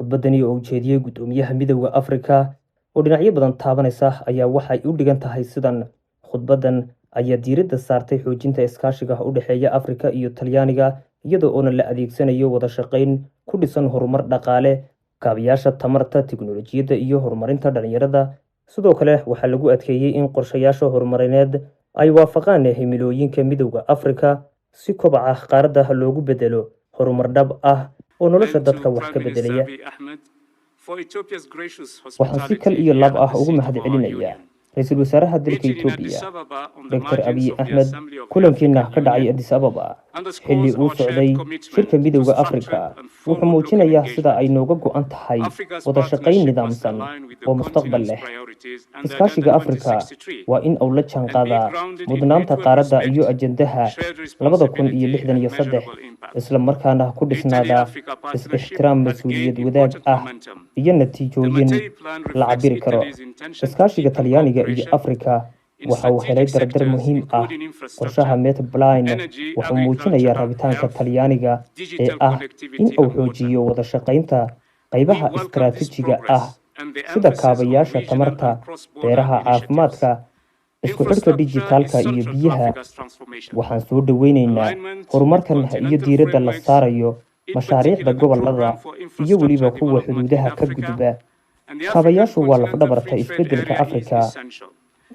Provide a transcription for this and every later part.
khudbadani oo ujeediyey guddoomiyaha midowda Afrika oo dhinacyo badan taabanaysa ayaa waxay u dhigan tahay sidan. Khudbadan ayaa diiradda saartay xoojinta iskaashiga u dhexeeya Afrika iyo Talyaaniga iyadoo oo la adeegsanayo wada shaqayn ku dhisan horumar dhaqaale, kaabayaasha tamarta, tiknoolajiyadda iyo horumarinta dhalinyarada. Sidoo kale waxaa lagu adkeeyey in qorshayaasha horumarineed ay waafaqaan himilooyinka midowda Afrika si kobaca qaaradda loogu bedelo horumar dhab ah oo nolosha dadka wax ka bedelaya. Waxaan si kal iyo laab ah ugu mahadcelinayaa Ra'iisul Wasaaraha dalka Itoobiya Dr. Abiy Ahmed kulankiina ka dhacay Addis Ababa xilli uu socday shirka midowda Afrika wuxuu muujinayaa sida ay nooga go'an tahay wada shaqayn nidaamsan oo mustaqbal leh. Iskaashiga Afrika waa in uu la jaanqaadaa mudnaanta qaaradda iyo ajandaha 2063 isla markaana ku dhisnaada is-ixtiraam, mas'uuliyad wadaag ah iyo natiijooyin la cabiri karo. Iskaashiga Talyaaniga iyo Afrika waxa uu helay dardar muhiim ah. Qorshaha Metaplan wuxuu muujinayaa rabitaanka Talyaaniga ee ah in uu xoojiyo wada shaqaynta qaybaha istiraatiijiga ah sida kaabayaasha tamarta, beeraha, caafimaadka, isku xidhka dijitaalka iyo biyaha. Waxaan soo dhaweynaynaa horumarkan iyo diiradda la saarayo mashaariicda gobollada iyo weliba kuwa xuduudaha ka gudba. Kaabayaashu waa laf-dhabarta isbeddelka Afrika.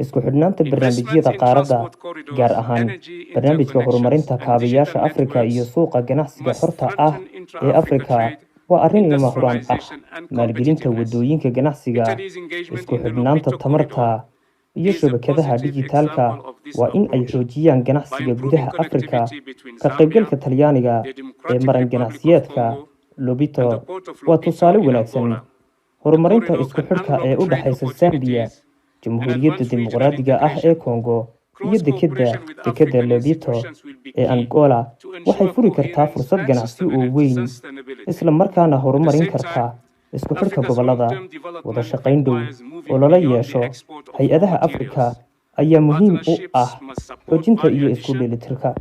Isku xidhnaanta barnaamijyada qaaradda, gaar ahaan barnaamijka horumarinta kaabayaasha Afrika iyo suuqa ganacsiga xorta ah ee Afrika, waa arrin lama huraan ah. Maalgelinta waddooyinka ganacsiga, isku xidhnaanta tamarta iyo shabakadaha dijitaalka waa in ay xoojiyaan ganacsiga gudaha Afrika. Ka qaybgalka Talyaaniga ee maran ganacsiyeedka Lobito waa tusaale wanaagsan. Horumarinta isku xidhka ee u dhaxaysa Zambia, Jamhuuriyadda Dimuqraadiga ah ee Congo iyo dekedda Lobito ee Angola waxay furi kartaa fursad ganacsi oo weyn, isla markaana horumarin karta isku xidhka gobollada. Wada shaqayn dhow oo lala yeesho hay-adaha Afrika ayaa muhiim u ah xoojinta iyo isku dheelitirka.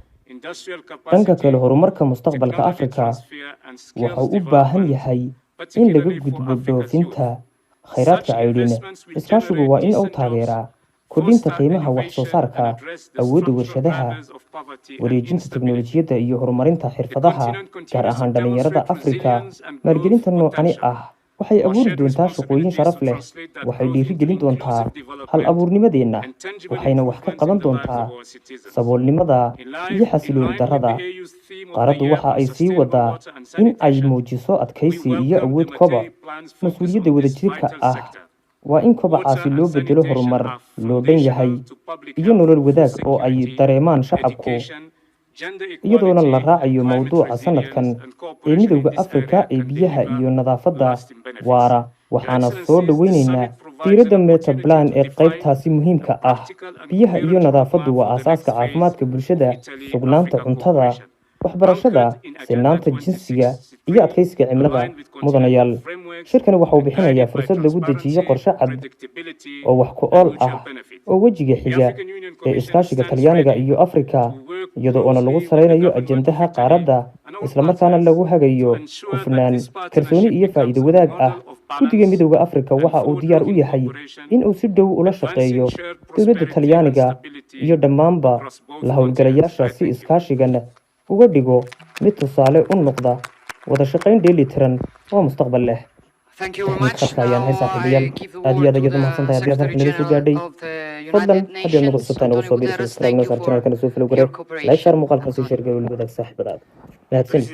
Dhanka kale, horumarka mustaqbalka Afrika wuxuu u baahan yahay in laga gudbo dhoofinta kheyraadka caydhin. Iskaashigu waa in uu taageeraa kordhinta qiimaha wax soo saarka, awoodda warshadaha, wareejinta tiknoolajiyadda iyo horumarinta xirfadaha, gaar ahaan dhalinyarada Afrika. Maalgelinta noocani ah waxay abuuri doontaa shaqooyin sharaf leh, waxay dhiirigelin doontaa hal-abuurnimadeenna, waxayna wax ka qaban doontaa saboolnimada iyo xasilooni darrada. Qaaraddu waxa ay sii wadaa in ay muujiso adkaysi iyo awood koboc. Mas'uuliyadda wadajirka ah waa in kobocaasi loo bedelo horumar loo dhan yahay iyo nolol wadaag oo ay dareemaan shacabku, iyadoona la raacayo mowduuca sanadkan ee midowda Afrika ee biyaha iyo nadaafadda waara. Waxaana soo dhaweynaynaa diiradda Metaplan ee qaybtaasi muhiimka ah. Biyaha iyo nadaafaddu waa aasaaska caafimaadka bulshada, sugnaanta cuntada, waxbarashada, sinnaanta jinsiga iyo adkaysiga cimilada. Mudanayaal, shirkani waxa uu bixinayaa fursad lagu dejiyo qorshe cad oo wax ku ool ah oo wejiga xiga ee iskaashiga Talyaaniga iyo Afrika, iyadoo oo lagu saleynayo ajandaha qaaradda, isla markaana lagu hagayo hufnaan, kalsooni iyo faa'iido wadaag ah. Guddiga midowda Afrika waxa uu diyaar u yahay in uu si dhow ula shaqeeyo dowladda Talyaaniga iyo dhammaanba la hawlgalayaasha si iskaashigan uga dhigo mid tusaale u noqda wada shaqayn dheelitiran oo mustaqbal leh. Ayaan hay saaxiibayaal aad iyo aad ayaad u mahadsantahay haddii aad halkan nala soo gaadhay. Fadlan haddii aad nagu cusubtahay nagu soo biiri, subscribe noo saar channelkana soo follow garee, like share muuqaalkan sii share garee wadaag saaxiibadaada. Mahadsanid.